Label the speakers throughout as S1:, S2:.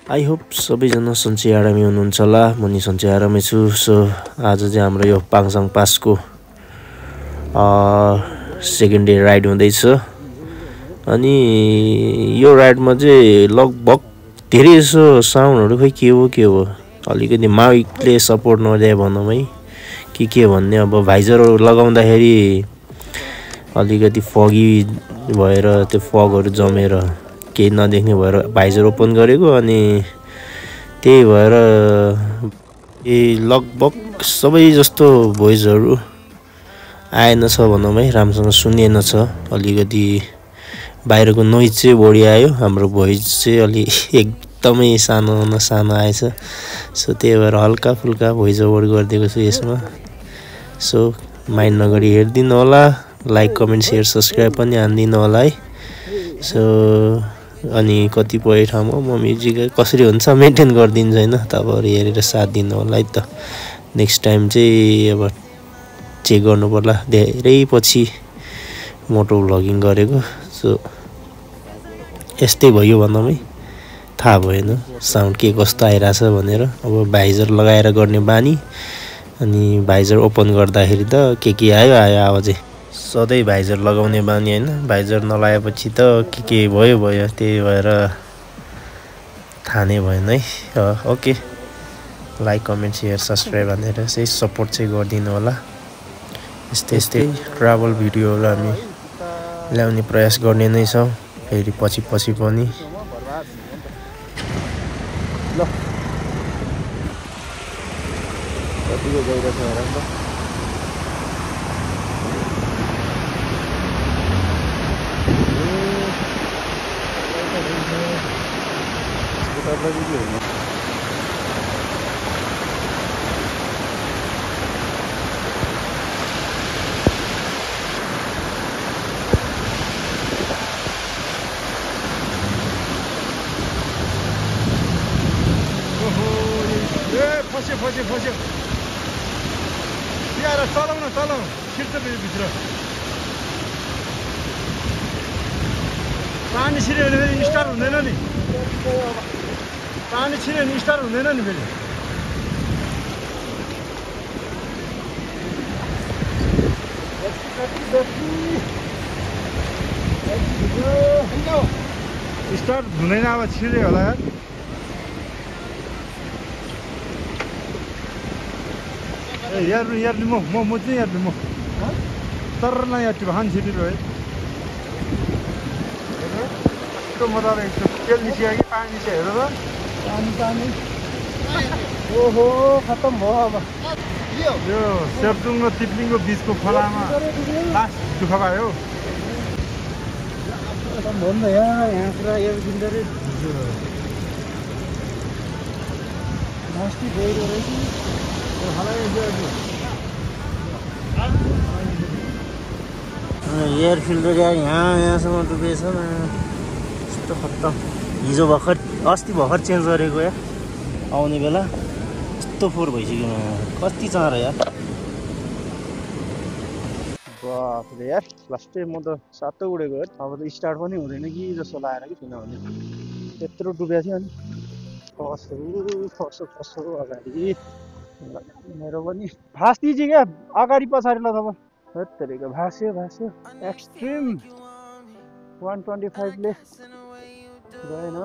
S1: I hope सबैजना सन्चै आरामै हुनुहुन्छ होला। म नि सन्चै आरामै छु। सो आज चाहिँ हाम्रो यो पाङसाङ पासको सेकेन्ड डे राइड हुँदैछ। अनि यो राइडमा चाहिँ लगभग धेरै जसो साउन्डहरू खै के हो अलिकति माइकले सपोर्ट नदिए भनौँ है के भन्ने। अब भाइजर लगाउँदाखेरि अलिकति फगी भएर त्यो फगहरू जमेर केही नदेख्ने भएर भाइजर ओपन गरेको, अनि त्यही भएर लगभग सबै जस्तो भोइसहरू आएन छ भनौँ है, राम्रोसँग सुनिएन छ। अलिकति बाहिरको नोइज चाहिँ बढी आयो, हाम्रो भोइस चाहिँ अलि एकदमै सानो आएछ। सो त्यही भएर हल्का फुल्का भोइस ओभर गरिदिएको छु यसमा। सो माइन्ड नगरी हेरिदिनु होला, लाइक कमेन्ट सेयर सब्सक्राइब पनि हानिदिनु होला है। सो अनि कतिपय ठाउँमा म म्युजिक कसरी हुन्छ मेन्टेन गरिदिन्छ होइन, तपाईँहरू हेरेर साथ दिनु होला है त। नेक्स्ट टाइम चाहिँ अब चेक गर्नु पर्ला, धेरै पछि मोटो भ्लगिङ गरेको। सो यस्तै भयो भनौँ है, थाहा भएन साउन्ड के कस्तो आइरहेछ भनेर। अब भाइजर लगाएर गर्ने बानी, अनि भाइजर ओपन गर्दाखेरि त के आयो आवाजै। सधैँ भाइजर लगाउने बानी होइन, भाइजर नलाएपछि त के भयो त्यही भएर थाहा नै भएन है। Okay, like comment share subscribe भनेर चाहिँ सपोर्ट चाहिँ गरिदिनु होला। यस्तै ट्राभल भिडियोहरू हामी ल्याउने प्रयास गर्ने नै छौँ फेरि पछि पनि। ल कतिको गइरहेछ हेर त।
S2: फस्यो यार, चलाउन छिर्छ भित्र। पानी छिर्यो भने फेरि स्टार्ट हुँदैन नि, पानी छिर्यो भने स्टार्ट हुँदैन नि फेरि। स्टार्ट हुँदैन, अब छिर्यो होला यार। यार्नु म चाहिँ यार्नु म तर न यार्नु भान छिरिलो है। म त एकदम तेल निस्क्यो कि पानी निस्क्यो हेर त, पानी ओहो खत्तम भयो। अब यो सेप्टुङ र तिप्लिङको बिचको खोलामा लास्ट दुःख भयो। खत्तम भयो नि त यहाँ पुरा एयर फिल्टरै लास्टै गइरहेको रहेछ।
S1: एयर फिल्टर यहाँसम्म डुबेछ न, यस्तो खत्तम। हिजो अस्ति भर्खर चेन्ज गरेको यार, आउने बेला यस्तो फोहोर भइसक्यो। कति चाँडो यार, बाफरे यार। लास्टै म त सातो उडेको यार। अब त स्टार्ट पनि हुँदैन कि जस्तो लागेर कि, किनभने त्यत्रो डुबेको थियो। अनि खसो अगाडि मेरो पनि भाँच्दिन्छ क्या, अगाडि पछाडि ल तपाईँ हत्तेरीको भाँच्यो एक्सट्रिम 125 ले गएन।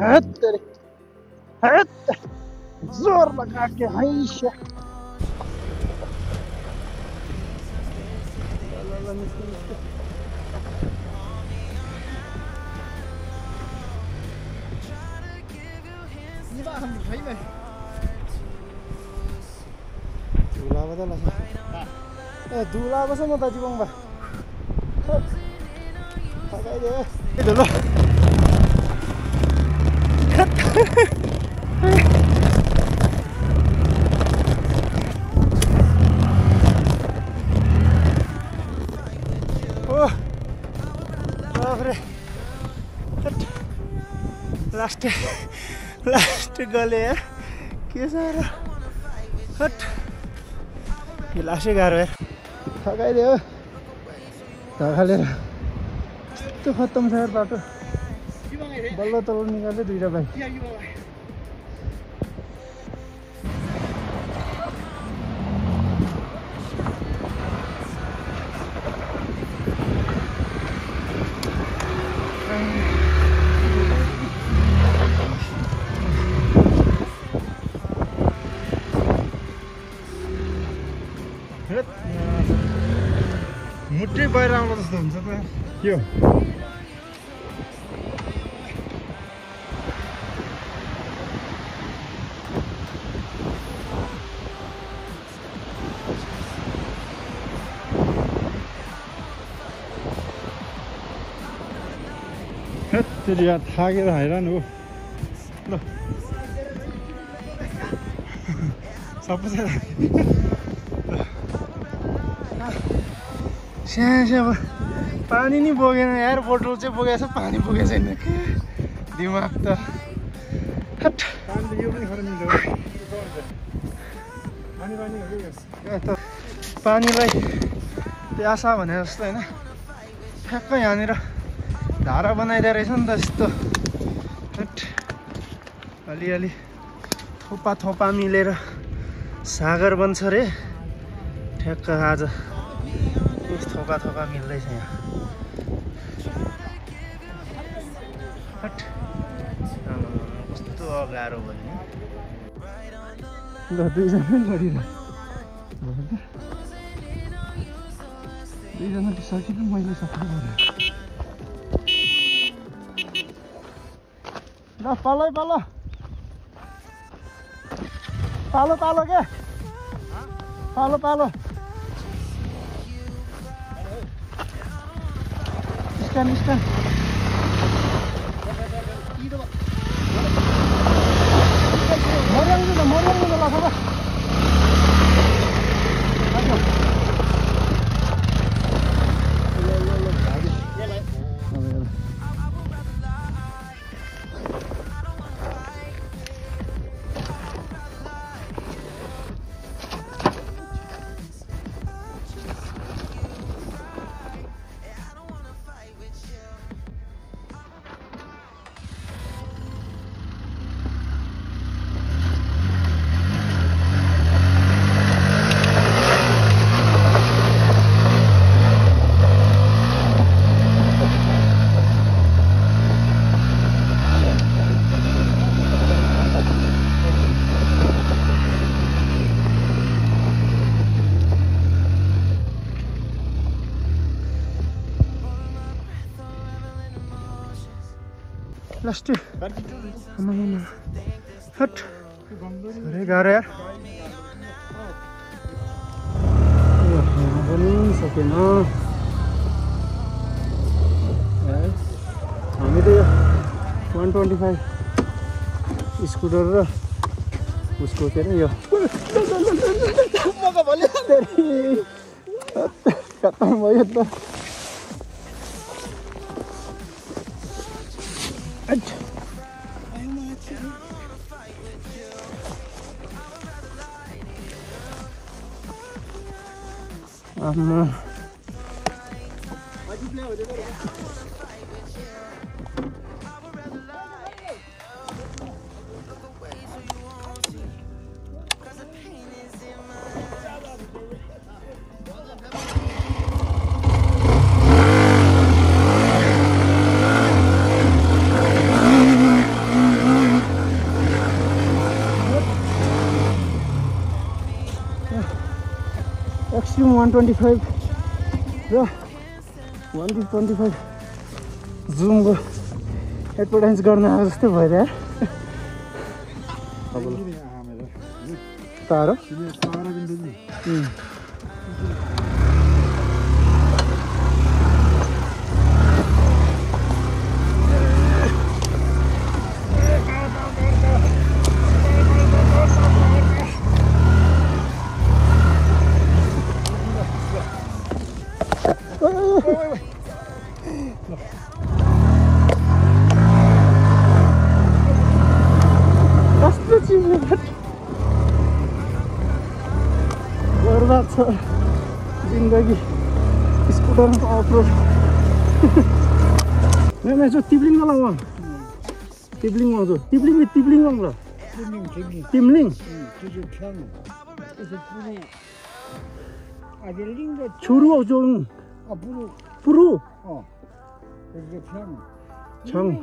S1: हत्तेरी जोर लगाके हैस्या दुला बस म दाजु बङ्बा ल। लास्ट गले यार, के छ र हट। यो लास्टै गाह्रो यार, थकाइदियो धकालेर। यस्तो खत्तम छ यार बाटो।
S2: बल्ल तल निकाल्दै दुईटा बाइक मुट्टै बाहिर आउनु जस्तो हुन्छ त के हो त्यसले यहाँ थाकेर हैरान हो ल सबै स्याहाँ पानी नि बोकेन यार बोटल चाहिँ बोकेको छ पानी बोकेको छैन के दिमाग त पानीलाई प्यासा भने जस्तो होइन ठ्याक्कै यहाँनिर धारा बनाइदिएको रहेछ नि त यस्तो अलिअलि थोपा थोपा मिलेर सागर बन्छ रे ठ्याक्क आज थोका थोका मिल्दैछ यहाँ कस्तो गाह्रो भयो नि ल दुईजनै गरिरहेको दुईजनाले सकिनँ मैले सफा गरेँ ल पालो पालो पालो पालो क्या पालो पालो स्ट्यान्ड स्ट्यान्ड मर्याङ लाग्छ लास्ट हट अरे गाह्रो यार पनि सकेन हामी त 125 स्कुटर र उसको के अरे यो खत्तम भयो त एक्सट्रिम 125 र 125 जुमको एडभर्टाइज गर्न आएको जस्तै भयो यार तारो बर्बाद छ जिन्दगी स्कुटरमा अफ रोड मैं जो तिब्रिङ गला 띠블링 와서 띠블링이 띠블링 왕라. 띠블링. 주로 좀. 부루. 장.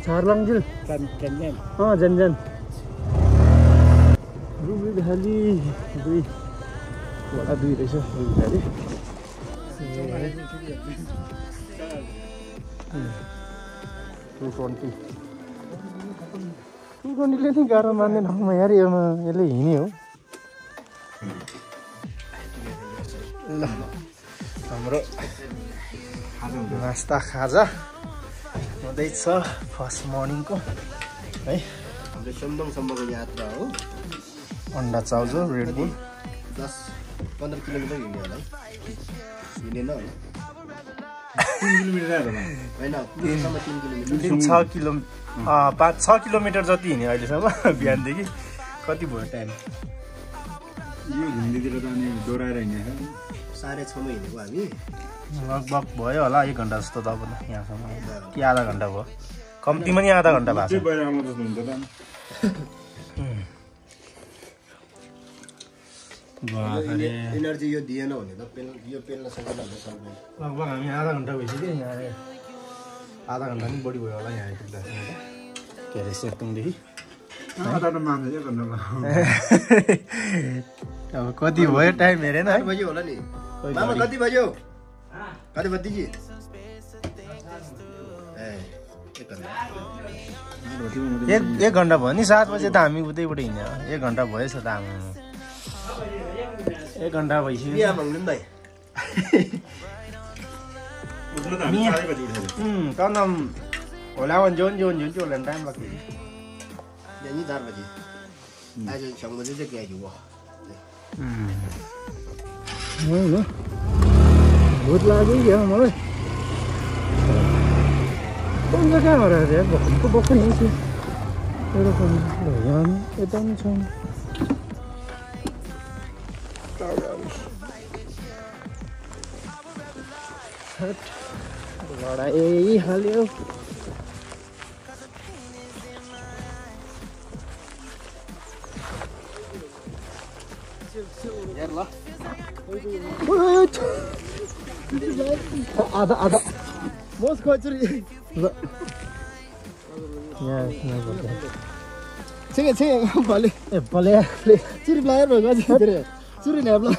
S2: 잘랑질. 잔잔. रुबी भ्याली दुई वडा दुई रहेछ रुबी भ्याली 220ले नि गाह्रो मान्दैन म यार यसले हिँड्ने हो ल हाम्रो नास्ता खाजा हुँदैछ फर्स्ट मर्निङको है हाम्रो सम्बङसम्मको यात्रा हो अन्डा चाउजो रेड बुल 10-15 किलोमिटर हिँड्यो होला हिँडेन होला 3 किलोमिटर हैन 6 किलोमिटर 5-6 किलोमिटर जति हिँड्यो अहिलेसम्म बिहानदेखि कति भयो टाइम यो घुम्नेतिर त अनि दोहोऱ्याएर हिँडेको 6:30 मा हिँडेको हामी लगभग भयो होला 1 घण्टा जस्तो त अब यहाँसम्म कि आधा घण्टा भयो कम्तीमा नि आधा घण्टा भएको एनर्जी यो दिएन भने त यो पेल्न सकिन्छ लगभग हामी आधा घण्टा भइसक्यो यहाँ आधा घण्टा नि बढी भयो होला यहाँ आइपुग्दा के अरे सेक्टुङदेखि अब कति भयो टाइम हेरेन है बज्यो होला नि मामा कति बज्यो कति बत्तीजी एक घण्टा भयो नि 7 बजे त हामी उतैबाट हिँड्यो 1 घण्टा भएछ त हामी 1 घण्टा भइसक्यो यहाँ भन्नु भाइ tao nằm ở lao anh John chỗ làm time bạc gì vậy như ta bạc gì ai cho chồng mình sẽ kể chủ nữa vượt la cái gì không ơi không có cái mà rồi có bốc cái gì đây là phần để ăn cái tông trong hết ladaई हाल्यो आधा मोस खोचरी छे भले भले चिरी plier भएको चिरी ल्याब्ला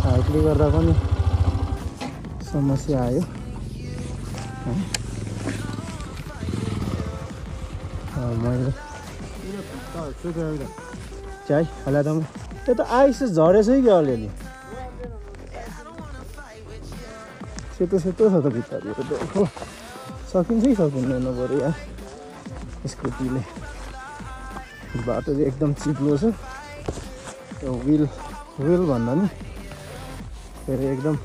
S2: हाइटले गर्दा पनि समस्या आयो मैले चाइ हाला त त्यो त आइस झरेछ कि अलिअलि सेतो सेतो छ त भित्रतिर त सकिन्छ कि सकिँदैन बरु यार स्कुटीले बाटो चाहिँ एकदम चिप्लो छ त्यो व्हिल भन्दा नि फेरि एकदम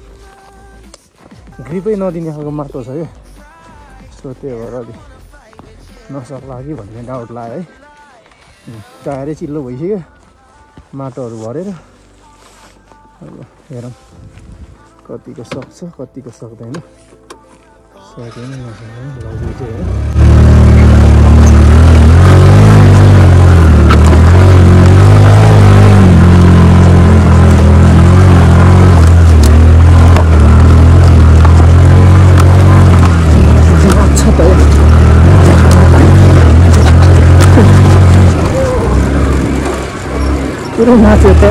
S2: ग्रिपै नदिने खालको माटो छ यो सो त्यही भएर अलि नसक्ला कि भन्ने डाउट लाग्यो है टायरै चिल्लो भइसक्यो माटोहरू भरेर अब हेरौँ कतिको सक्छ कतिको सक्दैन सक्दैन नसक्दैन लग्यो चाहिँ पुरो नाच्यो त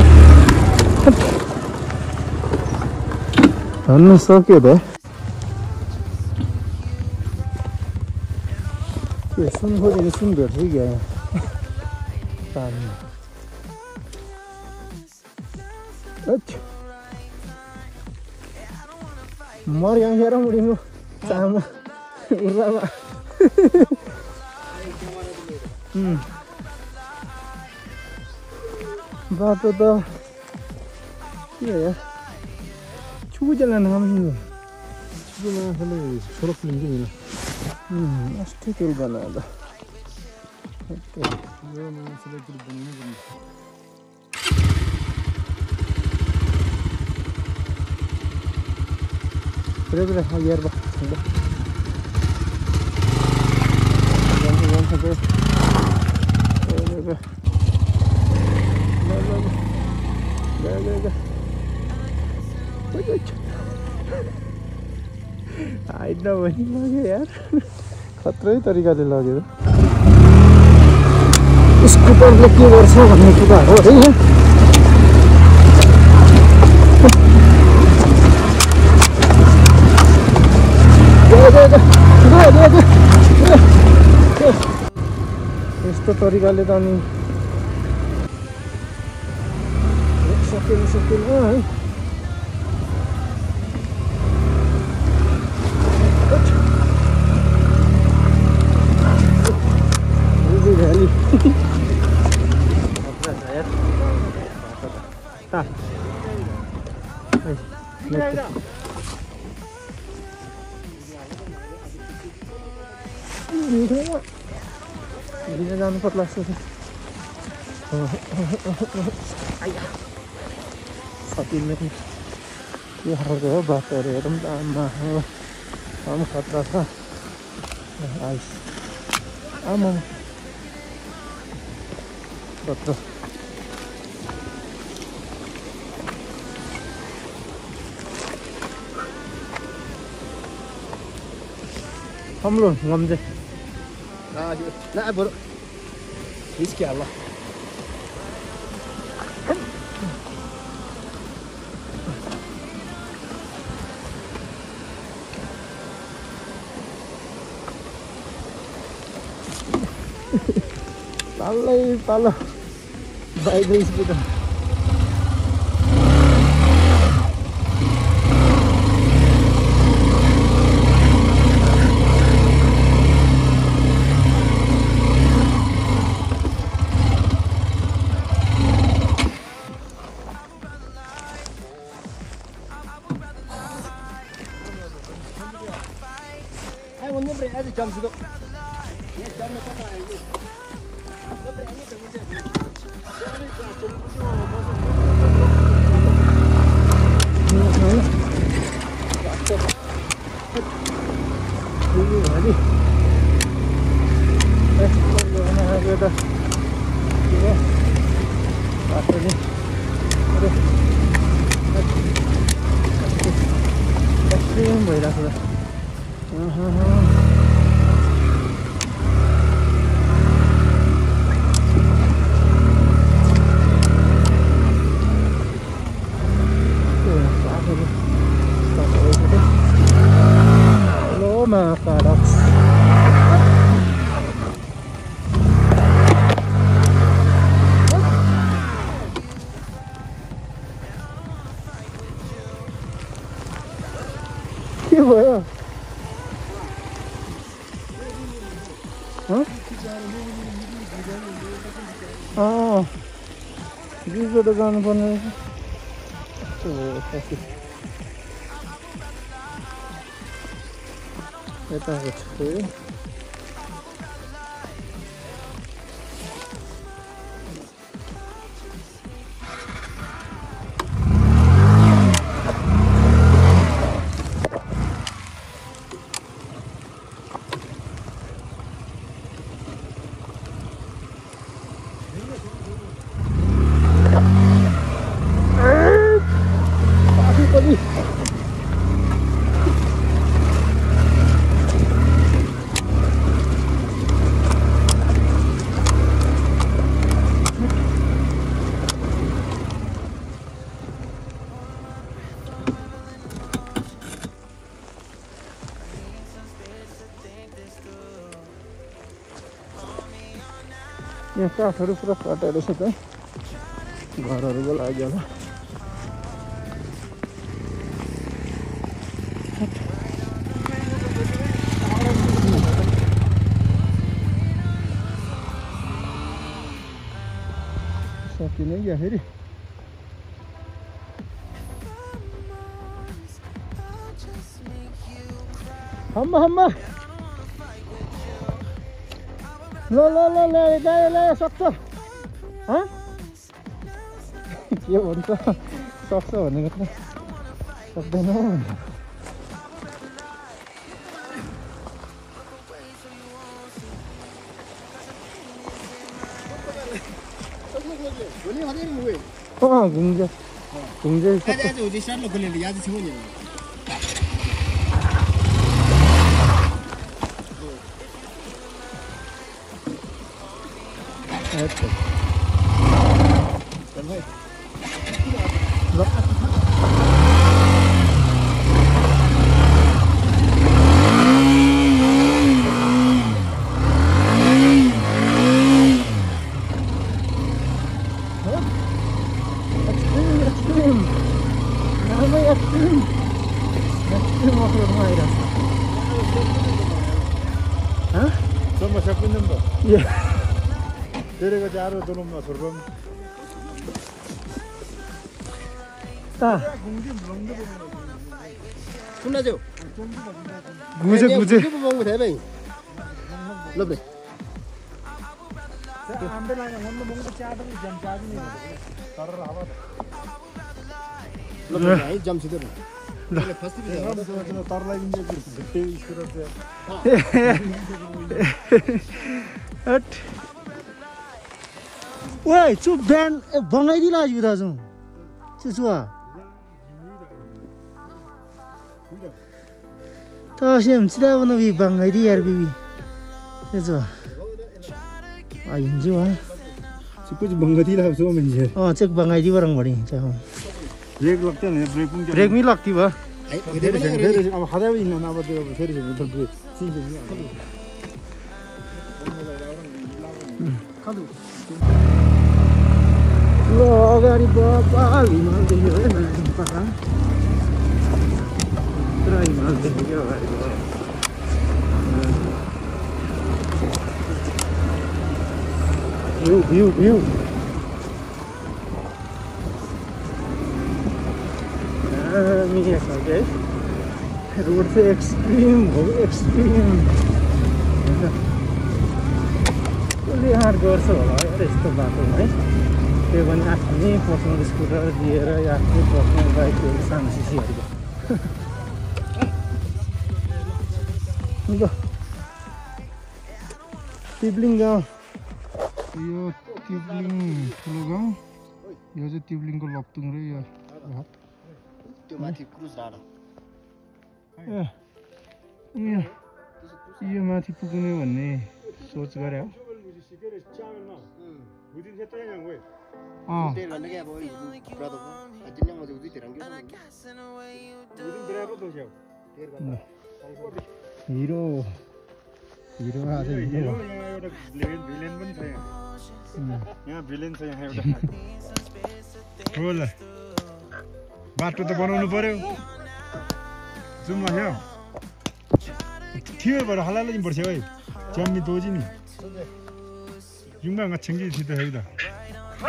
S2: भन्नु सक्यो त के सुन खोजेको सुन भेट्छ कि यहाँ पानी मर्या हेर मुडिनु चामा उर्लामा बाटो त के हो यार छुजला नाम अस्तिमा आफूले सडक लिन्छ नि
S3: अस्ति पुल बनाउँदा
S2: यो मान्छेले पुल बनाउनु पर्ने
S3: Berapa air bah? आइड्न पनि लाग्यो यार खत्रै तरिकाले लाग्यो स्कुटरले के गर्छ भन्ने कुरा हो है यस्तो तरिकाले त अनि सकिन है भ्याली लिन जानु पर्ला सकिन्न कि के खालको हो बाटोहरू हेरौँ त आमा खतरा छ आइस आमा खतरा हमलो गम्जे
S1: Nah, bro. Rizki Allah.
S3: Palo. Baik guys kita. के भयो बिचबाट जानुपर्ने यताको छु यहाँ काठहरू पुरा काटेर रहेछ त घरहरूको लागि होला सकिने क्या फेरि हम्म ल सक्छ के भन्छ सक्छ भनेको त सक्दैन घुम्छ
S2: तेरेको जारो दोलममा छोर्बम
S3: ता
S4: सुन्ना जो
S3: गुजे
S4: बंग थे भाई लो बे
S2: आंबे लागे मन में बंग चाट में जम चाट नहीं तर हवा
S4: लो भाई जम सीधे ले फर्स्ट भी
S2: तर लागि भिट्टे स्कुटर
S3: हट ओए चुप बिहान बनाइदिला आज दाजु चुचुवा त सेम चिदा बनाबी बनाइदि यार बिबी चुचुवा आ हिन्जो हा
S2: कुछ बंगती ला सो मिल
S3: चेक बनाइदि बरङ बढी चाहो
S2: ब्रेक लगता है ब्रेक पुंग
S3: ब्रेक मी लाग्थी भयो
S2: फेरि अब खादै दिन अब त्यो फेरि ब्रेक
S3: ल अगाडि बबाल हिमाल देख्यो है पक्का पुरा हिमाल देख्यो अगाडि भ्यू मिया खालको है रोड चाहिँ एक्सट्रिम हो एक्सट्रिम कसले हार्ड गर्छ होला यार यस्तो बाटोमा है त्यो पनि आफ्नै पर्सनल स्कुटर लिएर आफ्नै पर्सनल बाइकहरू सानो सिसीहरूको ल तिब्लिङ गाउँ यो तिब्लिङ ठुलो गाउँ यो चाहिँ तिब्लिङको लप्तुङ र यो
S4: त्यो माथि क्रुज डाँडा
S3: यो माथि पुग्ने भन्ने सोच गरे हो हिरो आज हिरो
S2: भिलेन पनि छ यहाँ भिलेन छ यहाँ एउटा हो ल बाटो त बनाउनु पर्यो जाउँ न यहाँ थियो भएर हलाल नि पर्छ है च्याम्मी दोजी नि जुम्बा ngachenggi थित है त ल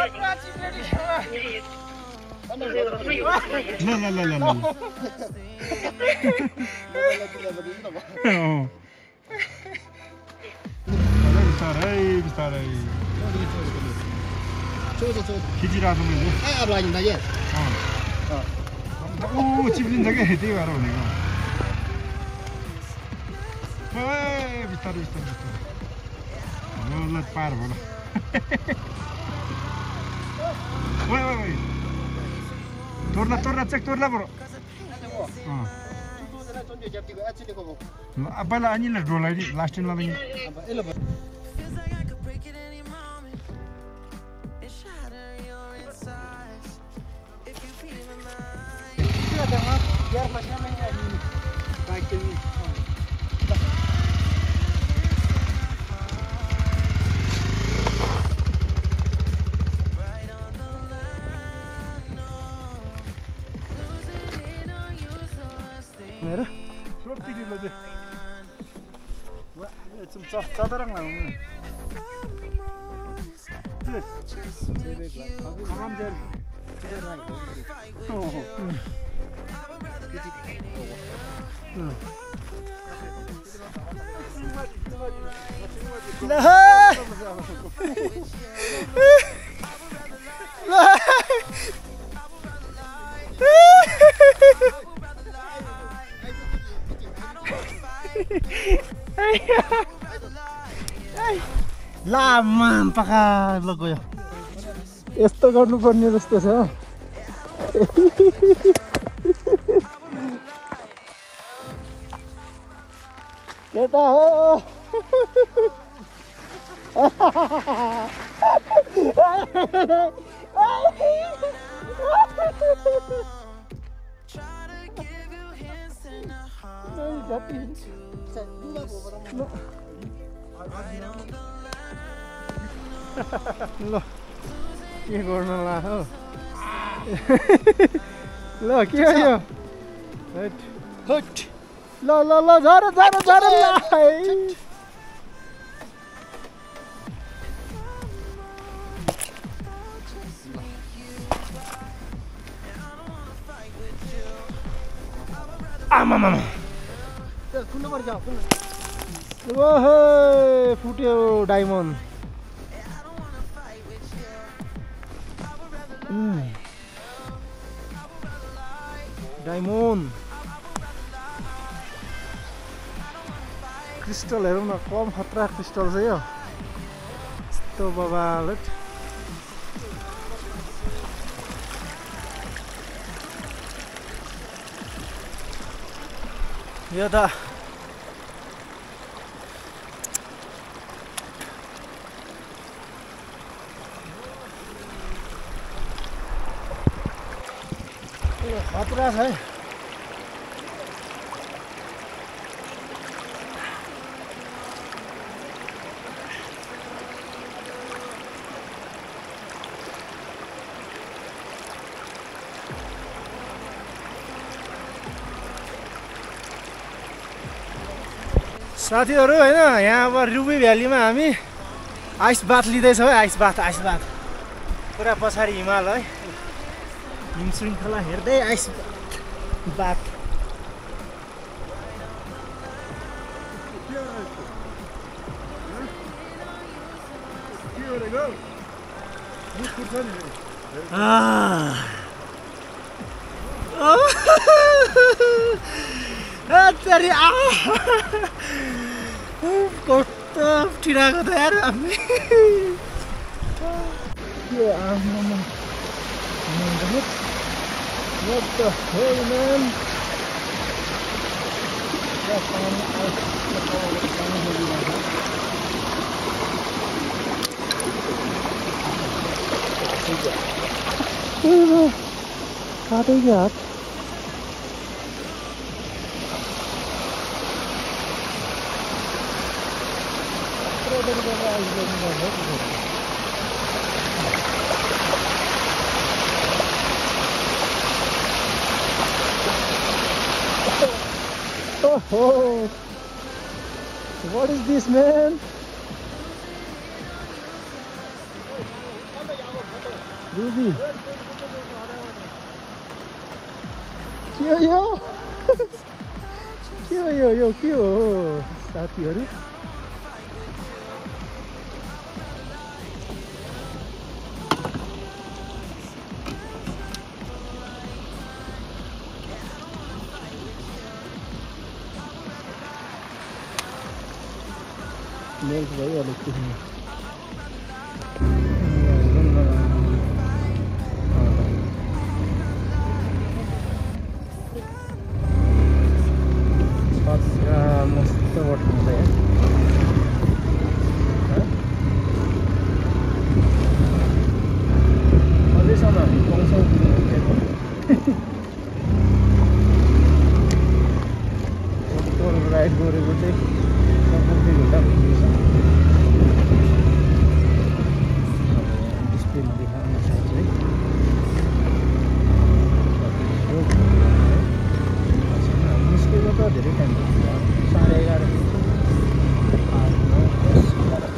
S2: बिस्तारै खिचिरहेको मैले
S4: अब लाग्यो दाइ
S2: चिप्लिन्छ क्या त्यही भएर भनेको बिस्तारै ल पार भयो ल तोर्ला चेक तोर्ला बरु पहिला अनिल ढोलाइदि लास्ट टाइम लाँदै 좀 짜다랑 나오네. 가만 잘. 응.
S3: लामा पका ल गयो यस्तो गर्नुपर्ने जस्तो छ केटा हो ल के गर्न ला हो ल के हो यो ल ल ल झर झर झर ल आमामा
S4: कुन पर्छ कुन
S3: ओहो फुट्यो डायमन्ड डायमन्ड क्रिस्टल हेरौँ न कम खतरा क्रिस्टल छ यो यस्तो बबाल यो त खतरा छ है साथीहरु हैन यहाँ अब रुबी भ्यालीमा हामी आइस बाथ लिँदैछौँ है आइस बाथ पुरा पछाडि हिमाल है हिम श्रृङ्खला हेर्दै आइस बाथ कस्तो ठिराको त यार हामी What the hell, man? काटे क्या हाथ Oh, what is this, man? Ruby. Kyo. साथीहरु मेल्ट भयो अलिक त्यसमा मस्त वाटर हुन्छ यहाँ अझैसम्म हामी पाउँछौँ राइड गरेको चाहिँ लगभग 2 घन्टा भइसकेको छ डिस्प्लेमा देखाउन सक्छ है निस्केको त धेरै टाइम भयो 11:30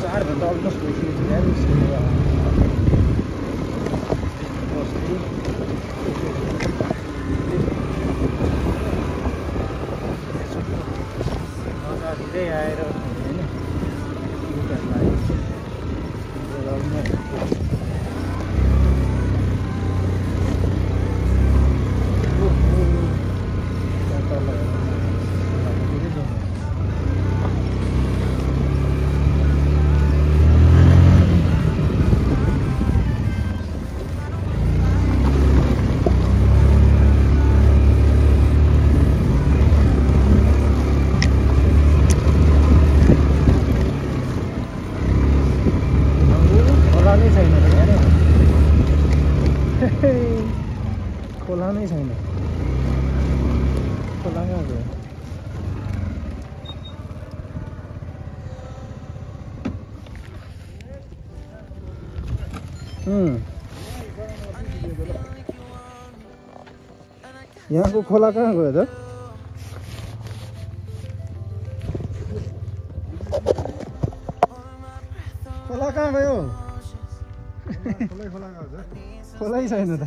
S3: 4 घन्टा अलमोस्ट भइसकेको छ यार मजा धेरै आएर होइन छैन खोला कहाँ गयो यहाँको खोला कहाँ गयो त खोला कहाँ गयो खोलै छैन त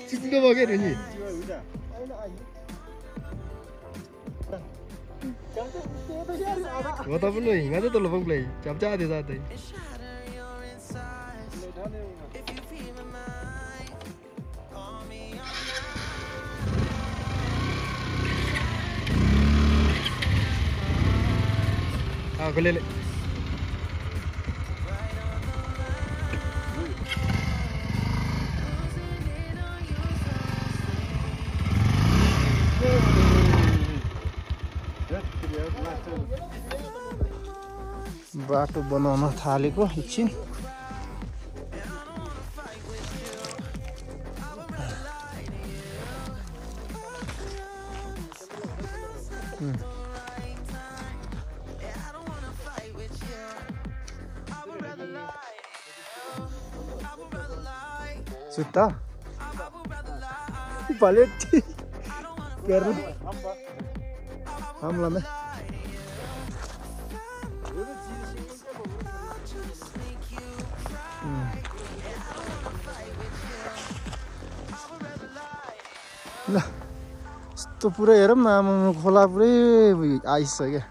S4: चिचिलो बगेर नि हो त पनि हिँगा चाहिँ त लोपङलाई झ्याप्चा आयो जाँदै खोलेले
S3: बाटो बनाउन थालेको एकछिन जुत्ता पलेटी हमला में ल यस्तो पुरै हेरौँ न आमा खोला पुरै आइसक्यो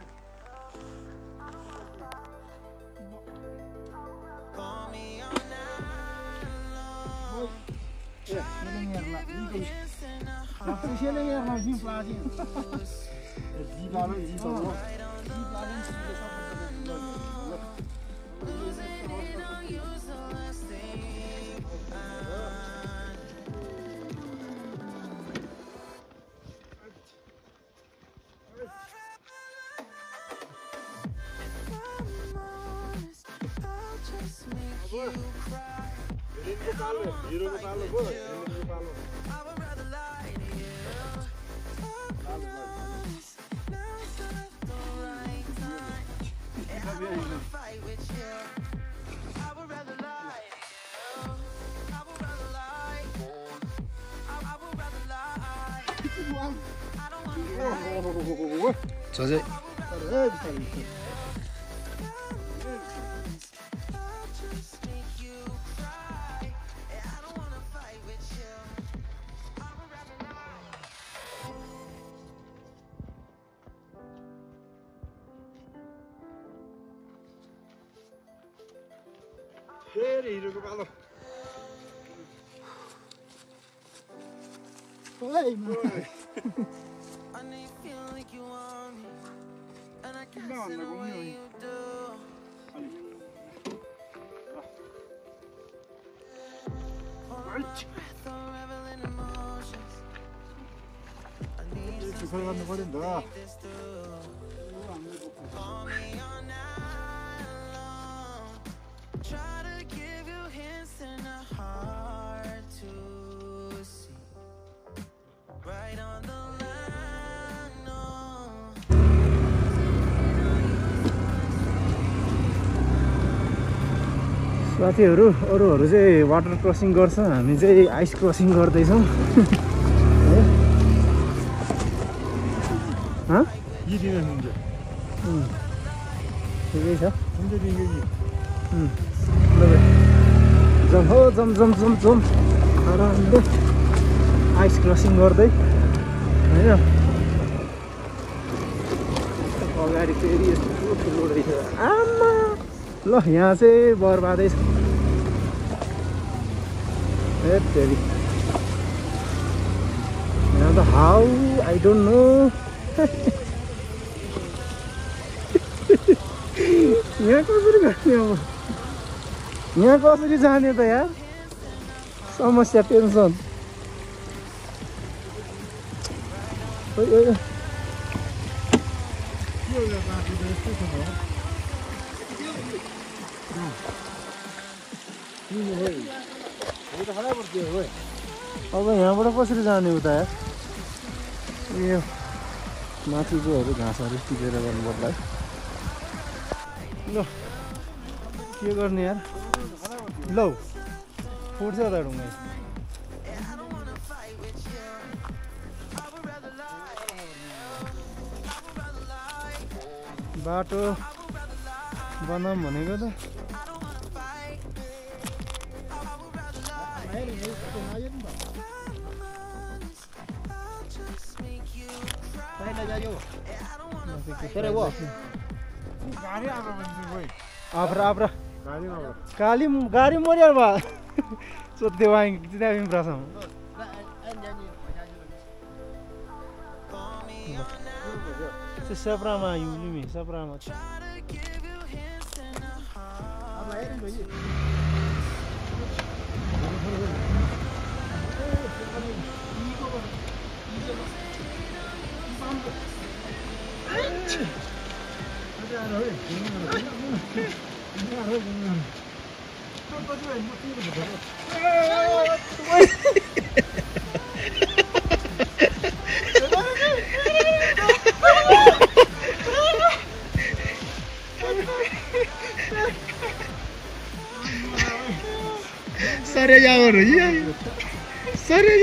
S3: 저제
S2: फेरि हिरोको पालो गर्नु पर्यो नि त
S3: साथीहरू अरूहरू चाहिँ वाटर क्रसिङ गर्छ हामी चाहिँ आइस क्रसिङ गर्दैछौँ ठिकै छ जम हो जम जम जम जम आरामले आइस क्रसिङ गर्दै होइन अगाडि फेरि यस्तो ठुलो रहेछ आमा ल यहाँ चाहिँ बर्बादै छ फेरि यहाँ त हाउ आई डोन्ट नो यहाँ कसरी गर्ने अब यहाँ कसरी जाने त यार समस्या टेन्सन अब यहाँबाट कसरी जाने उता यार यो माथि चाहिँ घाँसहरू टिपेर गर्नुपर्ला है ल के गर्ने यार लौ फुट्छ त ढुङ्गा बाटो बनाऊँ भनेको त गाडी मर्या बा सोध्दै वाइ त्यहाँ प्रसम सप्रामा युलिमी सप्रामा
S4: Sare जाओ रही सरे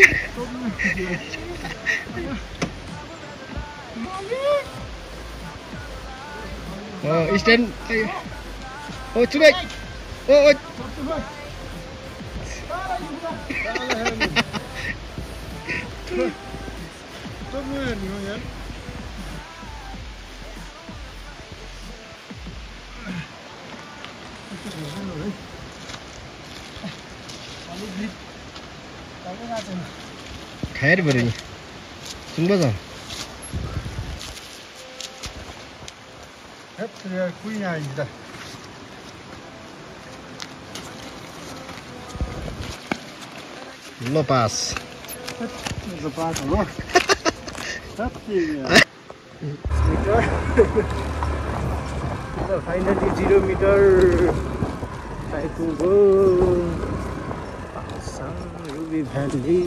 S4: oh stand oh coba oh खाएर बरु नि सुन्नु त
S2: हेट कुइन आइज त
S4: ल पास
S2: हो
S3: फाइनली 0 मिटर आइपुग्यो रुबी भ्याली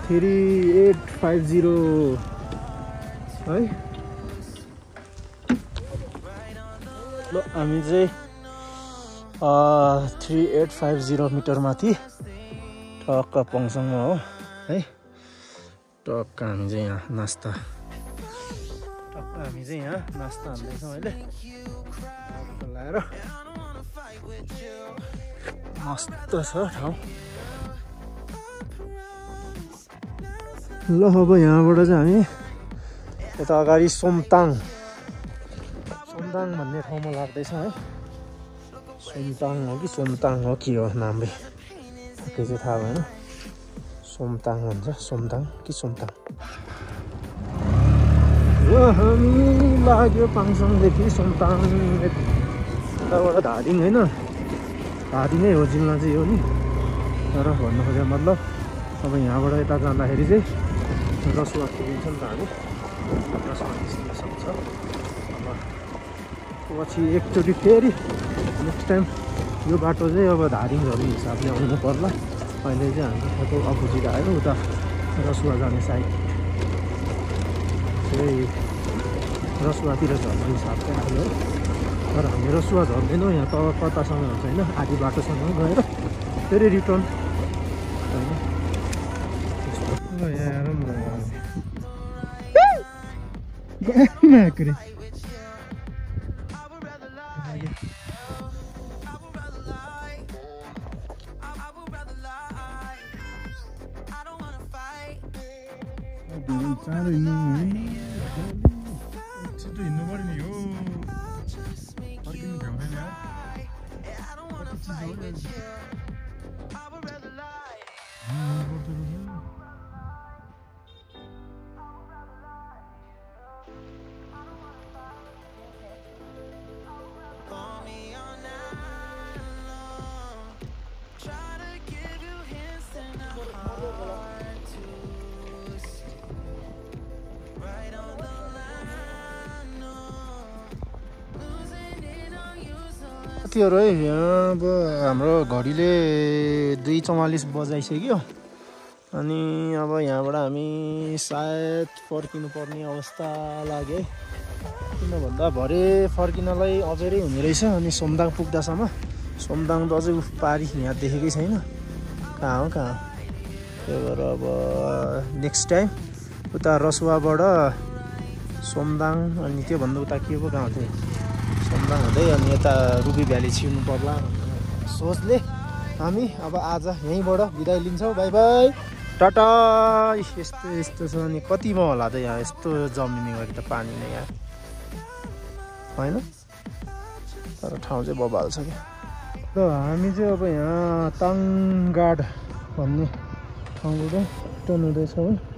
S3: 3850 है ल हामी चाहिँ 3850 मिटर माथि टक्क पङसँग हो है टक्क हामी चाहिँ यहाँ नास्ता हान्दैछौँ अहिले लाएर मस्त छ ठाउँ ल अब यहाँबाट चाहिँ हामी यता अगाडि सोमताङ भन्ने ठाउँमा लाग्दैछौँ है सोमताङ हो कि सोमताङ हो के हो नामै के चाहिँ थाहा भएन सोमताङ भन्छ सोमताङ कि सोमताङ र हामी लाग्यो पाङसँगदेखि सोमताङ यताबाट धादिङ होइन धादिङै हो जिल्ला चाहिँ यो नि तर भन्नु खोजेको मतलब अब यहाँबाट यता जाँदाखेरि चाहिँ रसुवा पुगिन्छ नि त हामी रसुवा निस्किन सक्छ अब पछि एकचोटि फेरि नेक्स्ट टाइम यो बाटो चाहिँ अब धादिङ झर्ने हिसाबले आउनु पर्ला अहिले चाहिँ हामी यता अपोजिट आयो उता रसुवा जाने साइड चाहिँ रसुवातिर झर्ने हिसाब चाहिँ आयो तर हामी रसुवा झर्दैनौँ यहाँ तल कतासँग हुन्छ होइन आधी बाटोसँग गएर फेरि रिटर्न होइन यहाँ
S2: चाँडो हिँड्नु छिटो हिँड्नु पर्यो नि हो फर्किनु भ्याउँदैन यार कति चिज हो नि
S3: साथीहरू है यहाँ अब हाम्रो घडीले 2:44 बजाइसक्यो अनि अब यहाँबाट हामी सायद फर्किनु पर्ने अवस्था लाग्यो है किन भन्दा भरे फर्किनलाई अबेरै हुने रहेछ अनि सोमदाङ पुग्दासम्म सोमदाङ त अझै उफ पारी यहाँ देखेकै छैन कहाँ हो त्यही भएर अब नेक्स्ट टाइम उता रसुवाबाट सोमदाङ अनि त्योभन्दा उता के पो गाउँ थियो सोमदाङ हुँदै अनि यता रुबी भ्याली छिर्नु पर्ला भन्ने सोचले हामी अब आज यहीँबाट बिदाई लिन्छौँ बाई बाई टाटा यस्तो यस्तो छ अनि कतिमा होला त यहाँ यस्तो जमिने गरी त पानी नै यहाँ होइन तर ठाउँ चाहिँ बबाल छ क्या र हामी चाहिँ अब यहाँ ताङगाड भन्ने ठाउँबाट टर्न हुँदैछौँ है